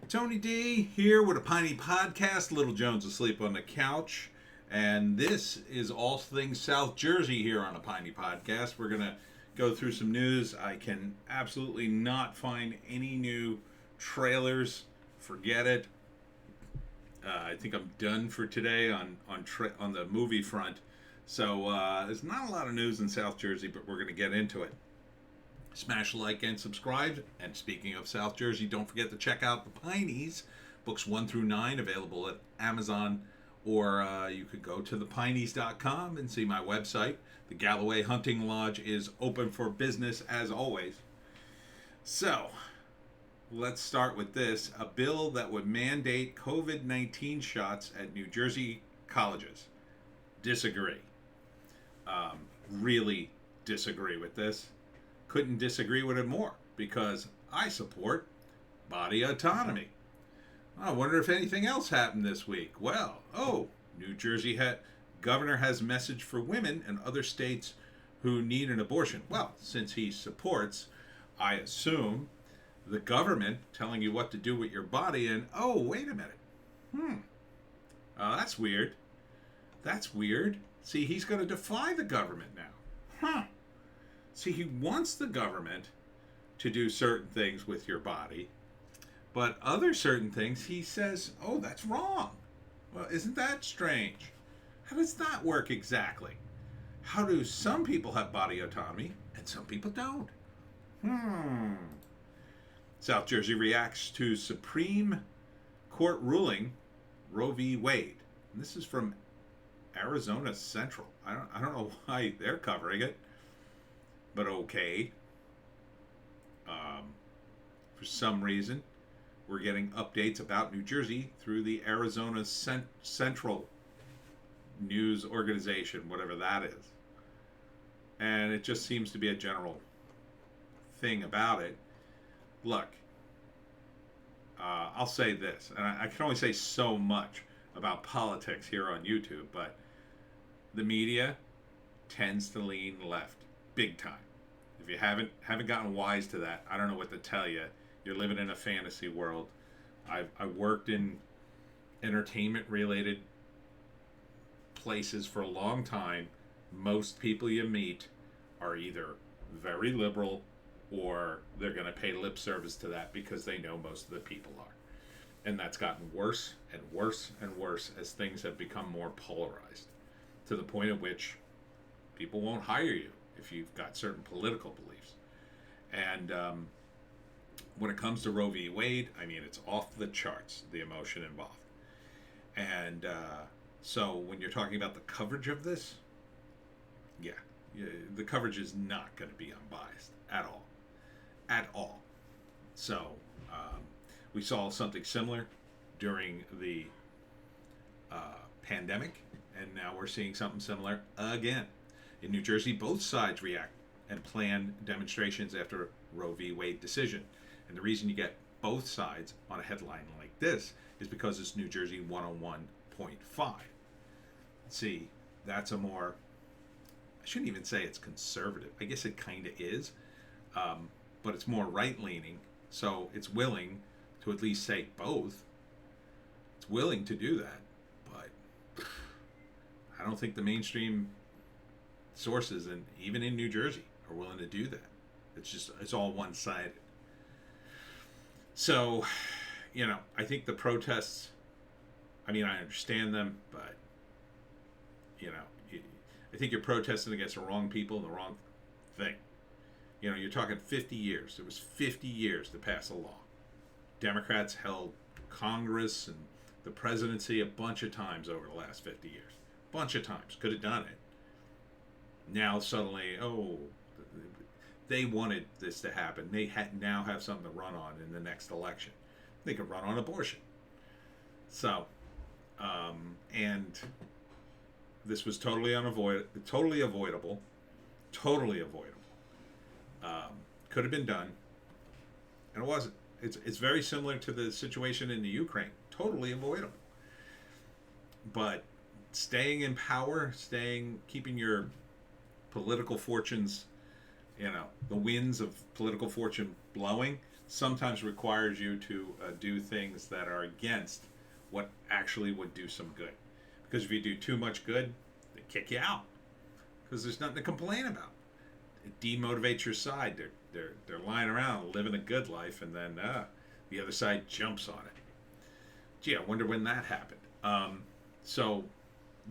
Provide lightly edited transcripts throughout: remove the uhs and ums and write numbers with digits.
Tony D here with a Piney podcast. Little Jones asleep on the couch. And this is all things South Jersey here on a Piney podcast. We're going to go through some news. I can absolutely not find any new trailers. Forget it. I think I'm done for today on the movie front. So there's not a lot of news in South Jersey, but we're going to get into it. Smash like and subscribe. And speaking of South Jersey, don't forget to check out the Pineys, books 1 through 9, available at Amazon, or you could go to thepineys.com and see my website. The Galloway Hunting Lodge is open for business as always. So, let's start with this. A bill that would mandate COVID-19 shots at New Jersey colleges. Disagree. Really disagree with this. Couldn't disagree with it more, because I support body autonomy. I wonder if anything else happened this week. Well, New Jersey governor has message for women in other states who need an abortion. Well, since he supports, I assume, the government telling you what to do with your body, and wait a minute. That's weird. That's weird. See, he's going to defy the government now. See, he wants the government to do certain things with your body, but other certain things he says, that's wrong. Well, isn't that strange? How does that work exactly? How do some people have body autonomy and some people don't? South Jersey reacts to Supreme Court ruling Roe v. Wade. And this is from Arizona Central. I don't know why they're covering it. But okay. For some reason, we're getting updates about New Jersey through the Arizona Central News Organization, whatever that is. And it just seems to be a general thing about it. Look, I'll say this, and I can only say so much about politics here on YouTube, but the media tends to lean left big time. If you haven't gotten wise to that, I don't know what to tell you. You're living in a fantasy world. I worked in entertainment related places for a long time. Most people you meet are either very liberal or they're going to pay lip service to that because they know most of the people are. And that's gotten worse and worse and worse as things have become more polarized, to the point at which people won't hire you if you've got certain political beliefs. And when it comes to Roe v. Wade, I mean, it's off the charts, the emotion involved. And so when you're talking about the coverage of this, the coverage is not going to be unbiased at all. At all. So we saw something similar during the pandemic, and now we're seeing something similar again. In New Jersey, both sides react and plan demonstrations after Roe v. Wade decision. And the reason you get both sides on a headline like this is because it's New Jersey 101.5. See, that's a more, I shouldn't even say it's conservative. I guess it kind of is. But it's more right-leaning. So it's willing to at least say both. It's willing to do that. But I don't think the mainstream sources, and even in New Jersey, are willing to do that. It's all one-sided. So, I think the protests, I understand them, but, I think you're protesting against the wrong people and the wrong thing. You're talking 50 years. It was 50 years to pass a law. Democrats held Congress and the presidency a bunch of times over the last 50 years. Bunch of times. Could have done it. Now suddenly, they wanted this to happen. They now have something to run on in the next election. They could run on abortion. So, and this was totally avoidable. Totally avoidable. Could have been done, and it wasn't. It's very similar to the situation in the Ukraine. Totally avoidable. But staying in power, keeping your political fortunes, the winds of political fortune blowing, sometimes requires you to do things that are against what actually would do some good. Because if you do too much good, they kick you out because there's nothing to complain about. It demotivates your side. They're lying around living a good life, and then the other side jumps on it. Gee, I wonder when that happened. So,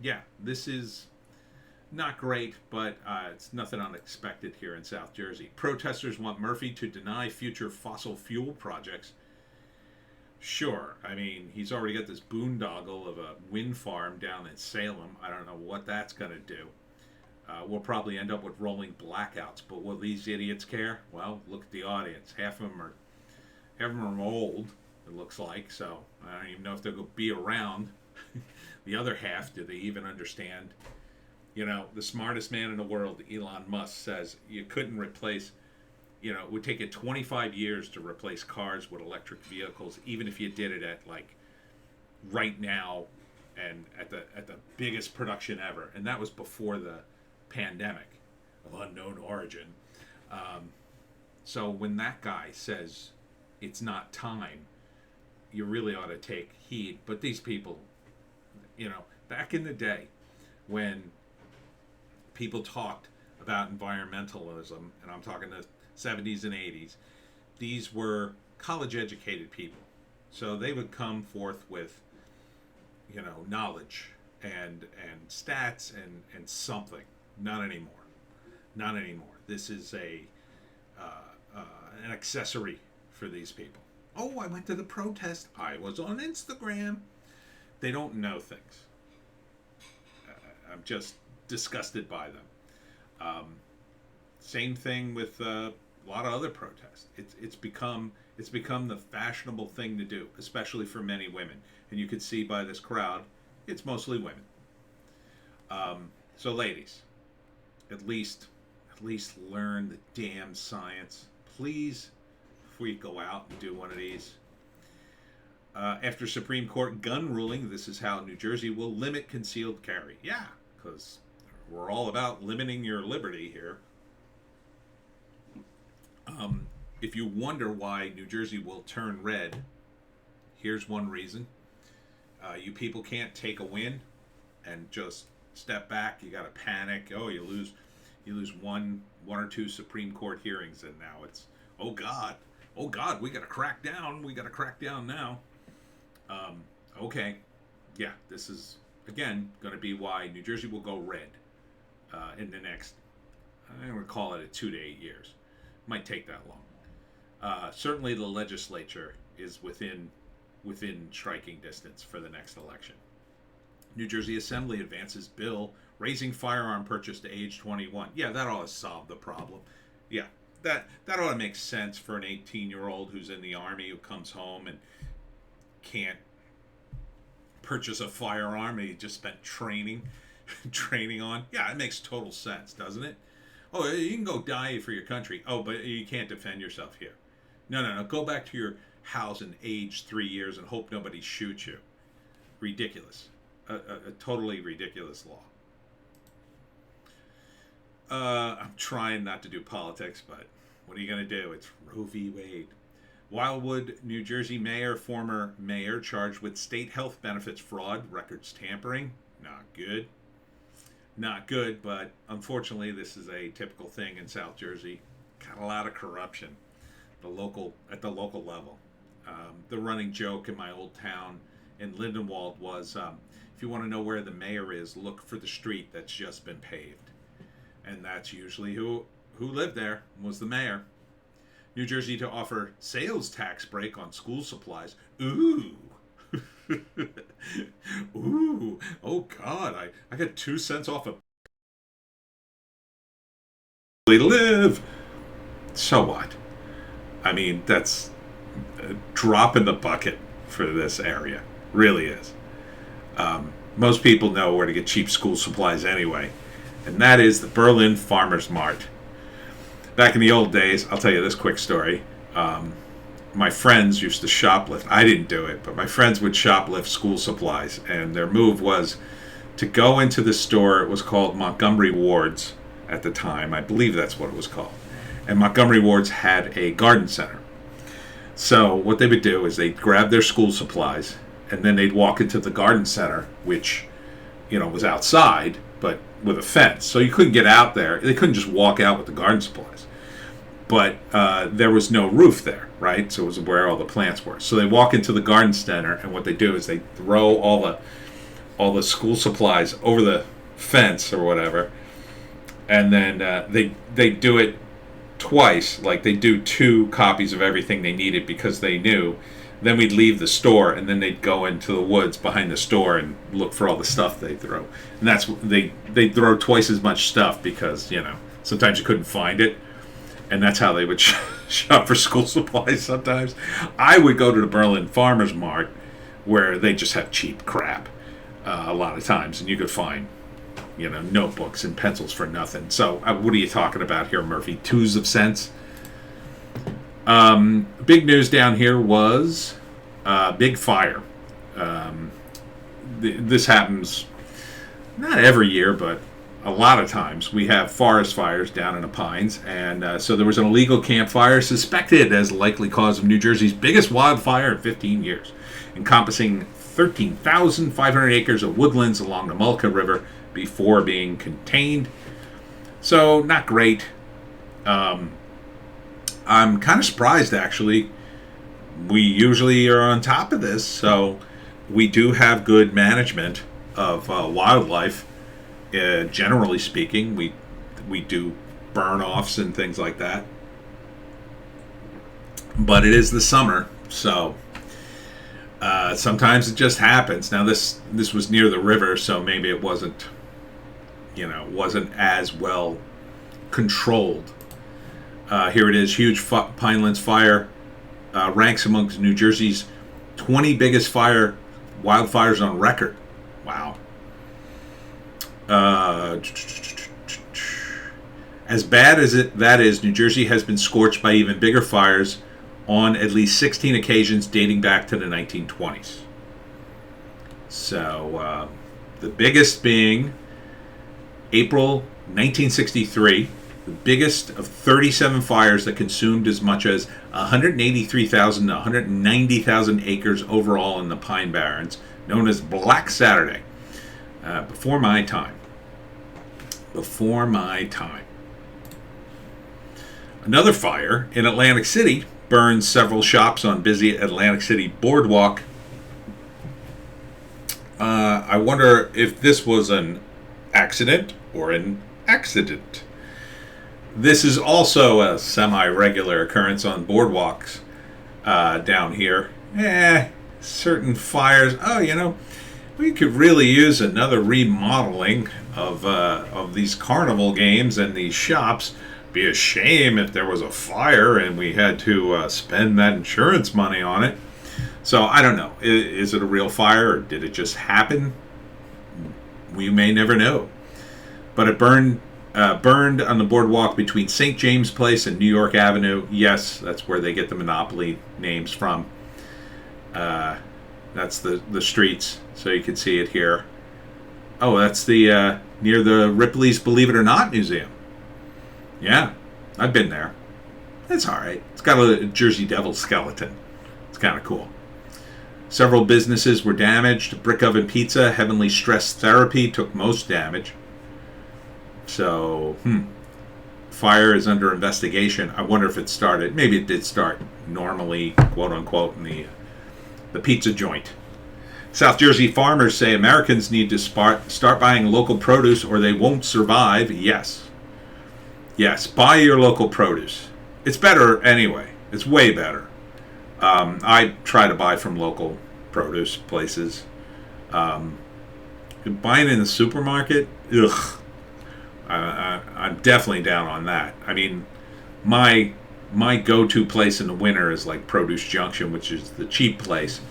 yeah, this is not great, but it's nothing unexpected here in South Jersey. Protesters want Murphy to deny future fossil fuel projects. Sure, I mean, he's already got this boondoggle of a wind farm down in Salem. I don't know what that's going to do. We'll probably end up with rolling blackouts, but will these idiots care? Well, look at the audience. Half of them are old, it looks like, so I don't even know if they'll be around. The other half, do they even understand? You know, the smartest man in the world, Elon Musk, says you couldn't replace, it would take it 25 years to replace cars with electric vehicles, even if you did it at like right now and at the biggest production ever. And that was before the pandemic of unknown origin. So when that guy says it's not time, you really ought to take heed. But these people, back in the day when people talked about environmentalism, and I'm talking the 70s and 80s, these were college educated people. So they would come forth with, knowledge and stats and something. Not anymore. Not anymore. This is an accessory for these people. Oh, I went to the protest. I was on Instagram. They don't know things. I'm just disgusted by them. Same thing with a lot of other protests. It's become the fashionable thing to do, especially for many women. And you can see by this crowd, it's mostly women. So ladies, at least learn the damn science, please, before you go out and do one of these. After Supreme Court gun ruling, this is how New Jersey will limit concealed carry. Yeah, because we're all about limiting your liberty here. If you wonder why New Jersey will turn red, here's one reason. You people can't take a win and just step back. You got to panic. Oh, you lose one or two Supreme Court hearings, and now it's oh God, we got to crack down. We got to crack down now. Okay, yeah, this is again going to be why New Jersey will go red in the next. I'm going to call it 2 to 8 years. Might take that long. Certainly, the legislature is within striking distance for the next election. New Jersey Assembly advances bill raising firearm purchase to age 21. Yeah, that ought to solve the problem. Yeah, that ought to make sense for an 18-year-old who's in the Army who comes home and can't purchase a firearm and he just spent training on. Yeah, it makes total sense, doesn't it? Oh, you can go die for your country. Oh, but you can't defend yourself here. No. Go back to your house and age 3 years and hope nobody shoots you. Ridiculous. A totally ridiculous law. I'm trying not to do politics, but what are you going to do? It's Roe v. Wade. Wildwood, New Jersey former mayor charged with state health benefits fraud, records tampering. Not good. Not good, but unfortunately this is a typical thing in South Jersey. Got a lot of corruption at the local level. The running joke in my old town in Lindenwold was, if you want to know where the mayor is, look for the street that's just been paved. And that's usually who lived there, was the mayor. New Jersey to offer sales tax break on school supplies. Ooh. Ooh. Oh, God. I got 2 cents off a live. So what? I mean, that's a drop in the bucket for this area. Really is. Most people know where to get cheap school supplies anyway. And that is the Berlin Farmers Mart. Back in the old days, I'll tell you this quick story. My friends used to shoplift. I didn't do it, but my friends would shoplift school supplies. And their move was to go into the store. It was called Montgomery Ward's at the time. I believe that's what it was called. And Montgomery Ward's had a garden center. So what they would do is they'd grab their school supplies, and then they'd walk into the garden center, which, was outside, but with a fence. So you couldn't get out there. They couldn't just walk out with the garden supplies. But there was no roof there, right? So it was where all the plants were. So they walk into the garden center, and what they do is they throw all the school supplies over the fence or whatever, and then they do it twice. Like they do 2 copies of everything they needed because they knew. Then we'd leave the store, and then they'd go into the woods behind the store and look for all the stuff they throw. And that's they throw twice as much stuff because sometimes you couldn't find it, and that's how they would shop for school supplies. Sometimes I would go to the Berlin Farmers Mart, where they just have cheap crap a lot of times, and you could find notebooks and pencils for nothing. So what are you talking about here, Murphy? 2s of cents. Big news down here was big fire. This happens not every year, but a lot of times. We have forest fires down in the Pines, and so there was an illegal campfire suspected as the likely cause of New Jersey's biggest wildfire in 15 years, encompassing 13,500 acres of woodlands along the Mulka River before being contained. So not great. I'm kind of surprised, actually. We usually are on top of this, so we do have good management of wildlife. Generally speaking, we do burn-offs and things like that. But it is the summer, so sometimes it just happens. Now this was near the river, so maybe it wasn't as well controlled. Here it is. Huge Pinelands Fire ranks amongst New Jersey's 20 biggest wildfires on record. Wow. As bad as that is, New Jersey has been scorched by even bigger fires on at least 16 occasions dating back to the 1920s. So the biggest being April 1963. The biggest of 37 fires that consumed as much as 183,000 to 190,000 acres overall in the Pine Barrens, known as Black Saturday. Before my time. Another fire in Atlantic City burned several shops on busy Atlantic City Boardwalk. I wonder if this was an accident or an accident. This is also a semi-regular occurrence on boardwalks down here. Certain fires. We could really use another remodeling of these carnival games and these shops. Be a shame if there was a fire and we had to spend that insurance money on it. So I don't know. Is it a real fire or did it just happen? We may never know. But it burned on the boardwalk between St. James Place and New York Avenue. Yes, that's where they get the Monopoly names from. That's the streets, so you can see it here. Oh, that's the near the Ripley's Believe It or Not Museum. Yeah, I've been there. It's all right. It's got a Jersey Devil skeleton. It's kind of cool. Several businesses were damaged. Brick Oven Pizza, Heavenly Stress Therapy took most damage. So, fire is under investigation. I wonder if it started. Maybe it did start normally, quote unquote, in the pizza joint. South Jersey farmers say Americans need to start buying local produce or they won't survive. Yes, buy your local produce. It's better anyway. It's way better. I try to buy from local produce places. Buying in the supermarket, ugh. I'm definitely down on that. I mean, my go-to place in the winter is like Produce Junction, which is the cheap place.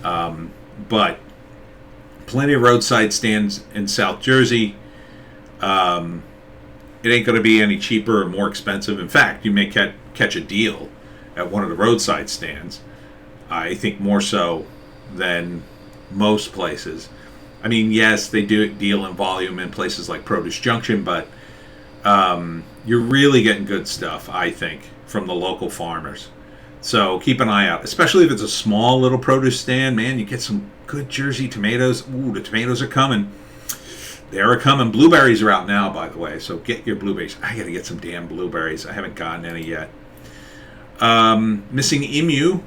But plenty of roadside stands in South Jersey. It ain't going to be any cheaper or more expensive. In fact, you may catch a deal at one of the roadside stands. I think more so than most places. I mean, yes, they do deal in volume in places like Produce Junction, but you're really getting good stuff, I think, from the local farmers. So keep an eye out, especially if it's a small little produce stand. Man, you get some good Jersey tomatoes. Ooh, the tomatoes are coming. They're coming. Blueberries are out now, by the way. So get your blueberries. I got to get some damn blueberries. I haven't gotten any yet. Missing emu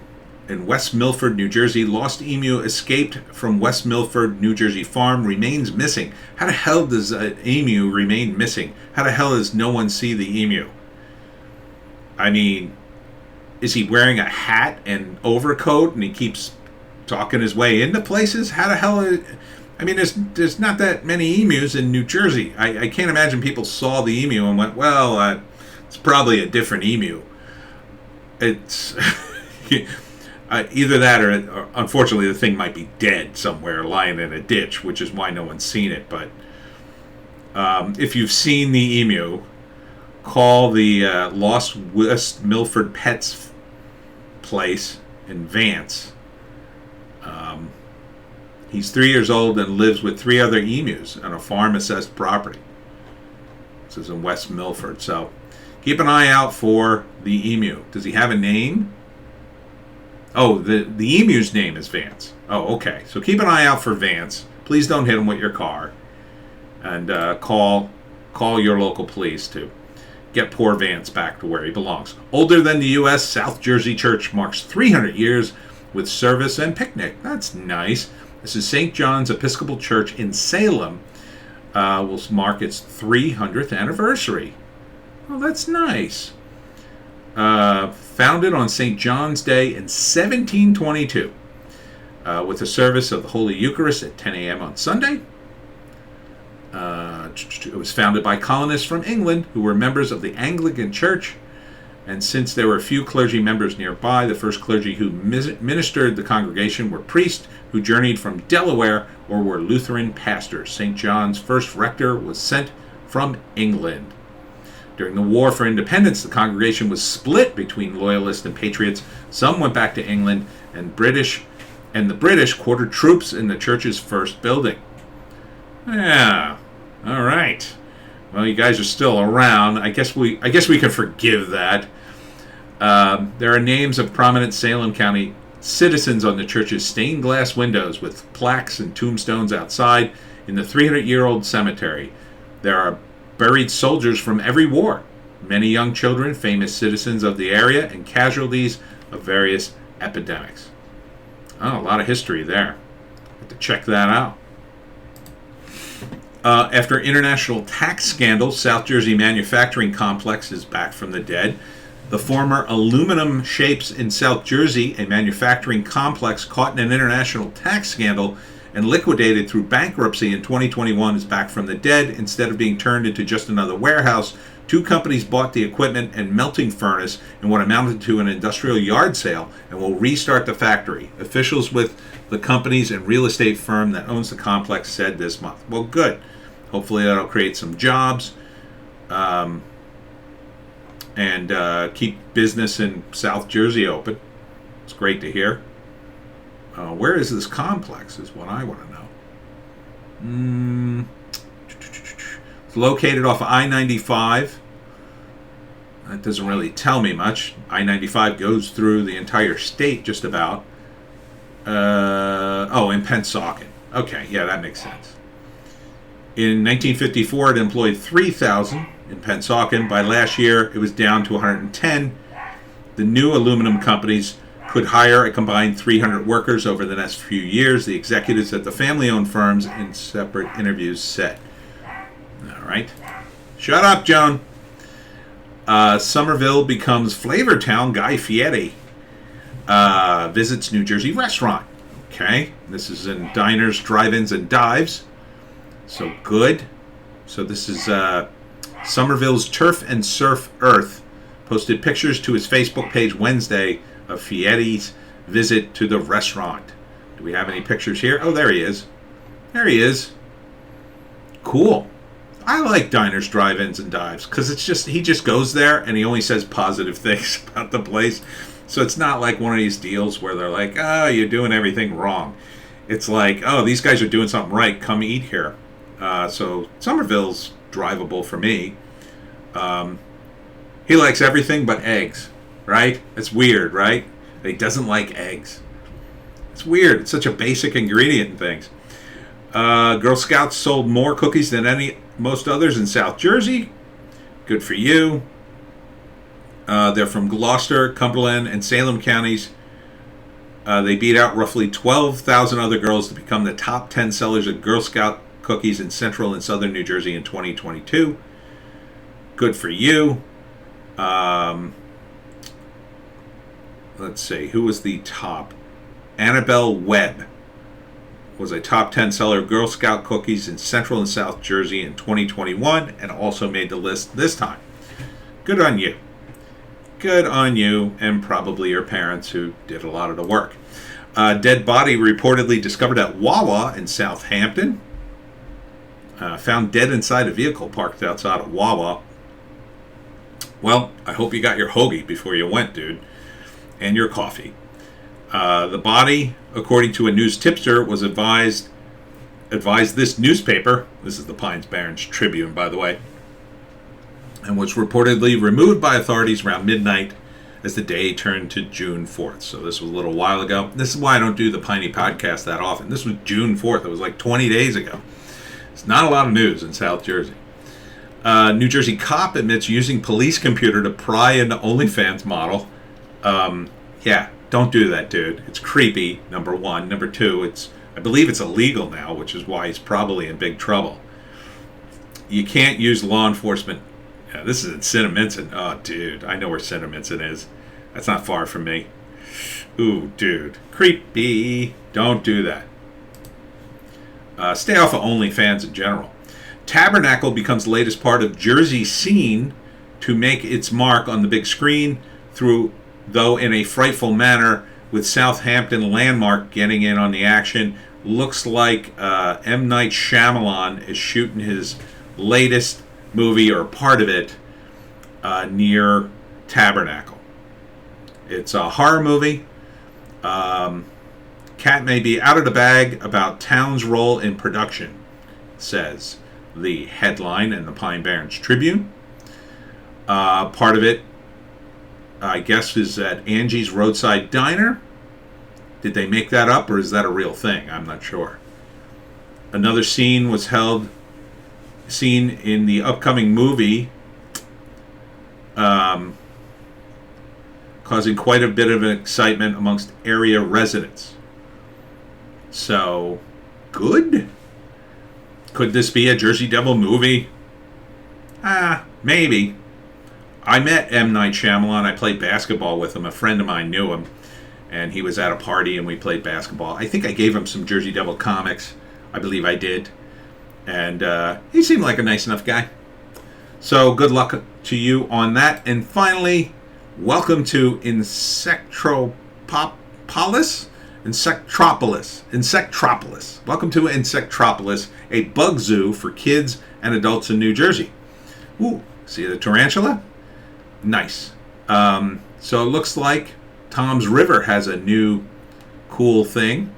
in West Milford, New Jersey. Lost emu escaped from West Milford, New Jersey farm. Remains missing. How the hell does an emu remain missing? How the hell does no one see the emu? I mean, is he wearing a hat and overcoat and he keeps talking his way into places? How the hell... I mean, there's not that many emus in New Jersey. I can't imagine people saw the emu and went, well, it's probably a different emu. It's either that or unfortunately, the thing might be dead somewhere, lying in a ditch, which is why no one's seen it. But if you've seen the emu, call the Lost West Milford Pets place in Vance. He's 3 years old and lives with 3 other emus on a farm-assessed property. This is in West Milford. So keep an eye out for the emu. Does he have a name? Oh, the emu's name is Vance. Oh, okay. So keep an eye out for Vance. Please don't hit him with your car. And call your local police to get poor Vance back to where he belongs. Older than the U.S., South Jersey Church marks 300 years with service and picnic. That's nice. This is St. John's Episcopal Church in Salem. Will mark its 300th anniversary. Oh, that's nice. Founded on St. John's Day in 1722 with a service of the Holy Eucharist at 10 a.m. on Sunday. It was founded by colonists from England who were members of the Anglican Church. And since there were few clergy members nearby, the first clergy who ministered the congregation were priests who journeyed from Delaware or were Lutheran pastors. St. John's first rector was sent from England. During the War for Independence, the congregation was split between loyalists and patriots. Some went back to England, and the British quartered troops in the church's first building. Yeah, all right. Well, you guys are still around. I guess we can forgive that. There are names of prominent Salem County citizens on the church's stained glass windows with plaques and tombstones outside. In the 300-year-old cemetery, there are buried soldiers from every war, many young children, famous citizens of the area, and casualties of various epidemics. Oh, a lot of history there. Have to check that out. After international tax scandals, South Jersey manufacturing complex is back from the dead. The former aluminum shapes in South Jersey, a manufacturing complex caught in an international tax scandal and liquidated through bankruptcy in 2021, is back from the dead. Instead of being turned into just another warehouse, 2 companies bought the equipment and melting furnace in what amounted to an industrial yard sale and will restart the factory. Officials with the companies and real estate firm that owns the complex said this month. Well, good. Hopefully that'll create some jobs and keep business in South Jersey open. It's great to hear. Where is this complex is what I want to know. It's located off of I-95. That doesn't really tell me much. I-95 goes through the entire state just about. In Pennsauken. Okay, yeah, that makes sense. In 1954, it employed 3,000 in Pennsauken. By last year, it was down to 110. The new aluminum companies could hire a combined 300 workers over the next few years, the executives at the family-owned firms in separate interviews said. All right. Shut up, Joan. Somerville becomes Flavortown. Guy Fieri visits New Jersey restaurant. Okay. This is in diners, drive-ins, and dives. So good. So this is Somerville's Turf and Surf Earth posted pictures to his Facebook page Wednesday of Fieri's visit to the restaurant. Do we have any pictures here? Oh, there he is. There he is. Cool. I like diners, drive-ins, and dives because it's just he just goes there and he only says positive things about the place. So it's not like one of these deals where they're like, "Oh, you're doing everything wrong." It's like, "Oh, these guys are doing something right. Come eat here." So Somerville's drivable for me. He likes everything but eggs, right? It's weird, right? He doesn't like eggs. It's weird. It's such a basic ingredient in things. Girl Scouts sold more cookies than most others in South Jersey. Good for you. They're from Gloucester, Cumberland, and Salem counties. They beat out roughly 12,000 other girls to become the top 10 sellers of Girl Scout cookies in central and southern New Jersey in 2022. Good for you. Let's see. Who was the top? Annabelle Webb was a top 10 seller of Girl Scout cookies in central and south Jersey in 2021 and also made the list this time. Good on you. Good on you and probably your parents who did a lot of the work. Dead body reportedly discovered at Wawa in Southampton. Found dead inside a vehicle parked outside of Wawa. Well, I hope you got your hoagie before you went, dude, and your coffee. The body, according to a news tipster, was advised this newspaper, this is the Pines Barrens Tribune, by the way, and was reportedly removed by authorities around midnight as the day turned to June 4th. So this was a little while ago. This is why I don't do the Piney podcast that often. This was June 4th. It was like 20 days ago. It's not a lot of news in South Jersey. New Jersey cop admits using police computer to pry into OnlyFans model. Yeah, don't do that, dude. It's creepy, number one. Number two, I believe it's illegal now, which is why he's probably in big trouble. You can't use law enforcement. Yeah, this is in Cinnaminson. Oh, dude, I know where Cinnaminson is. That's not far from me. Ooh, dude. Creepy. Don't do that. Stay off of OnlyFans in general. Tabernacle becomes the latest part of Jersey scene to make its mark on the big screen, though in a frightful manner, with Southampton Landmark getting in on the action. Looks like M. Night Shyamalan is shooting his latest movie, or part of it, near Tabernacle. It's a horror movie. Cat may be out of the bag about town's role in production, says the headline in the Pine Barrens Tribune. Part of it, I guess, is at Angie's Roadside Diner. Did they make that up, or is that a real thing? I'm not sure. Another scene was seen in the upcoming movie, causing quite a bit of excitement amongst area residents. So, good? Could this be a Jersey Devil movie? Maybe. I met M. Night Shyamalan. I played basketball with him. A friend of mine knew him, and he was at a party, and we played basketball. I think I gave him some Jersey Devil comics. I believe I did. And he seemed like a nice enough guy. So good luck to you on that. And finally, welcome to Insectropolis. Welcome to Insectropolis, a bug zoo for kids and adults in New Jersey. Ooh, see the tarantula? Nice. So it looks like Tom's River has a new cool thing.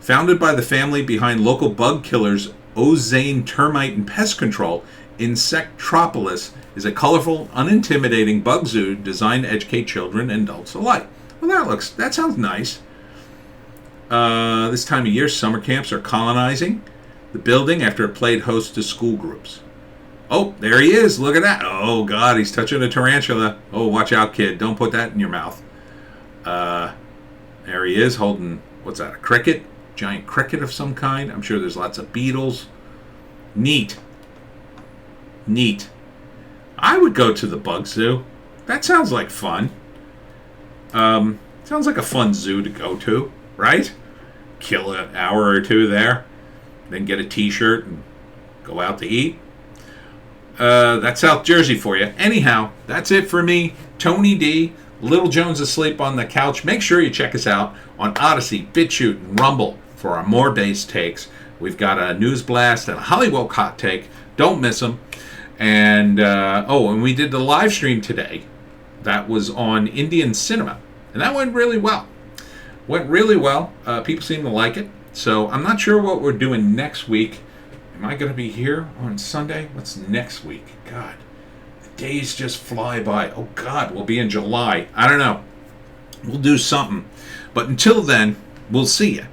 Founded by the family behind local bug killers Ozane Termite and Pest Control, Insectropolis is a colorful, unintimidating bug zoo designed to educate children and adults alike. Well, that sounds nice. This time of year, summer camps are colonizing the building after it played host to school groups. Oh, there he is. Look at that. Oh, God, he's touching a tarantula. Oh, watch out, kid. Don't put that in your mouth. There he is holding, what's that, a cricket? Giant cricket of some kind. I'm sure there's lots of beetles. Neat. I would go to the bug zoo. That sounds like fun. Sounds like a fun zoo to go to, right? Kill an hour or two there, then get a t-shirt and go out to eat. That's South Jersey for you. Anyhow, that's it for me. Tony D. Little Jones asleep on the couch. Make sure you check us out on Odysee, Bitchute, and Rumble for our more bass takes. We've got a news blast and a Hollywoke hot take. Don't miss them. And, and we did the live stream today. That was on Indian Cinema. And that went really well. People seem to like it. So I'm not sure what we're doing next week. Am I going to be here on Sunday? What's next week? God, days just fly by. Oh, God, we'll be in July. I don't know. We'll do something. But until then, we'll see you.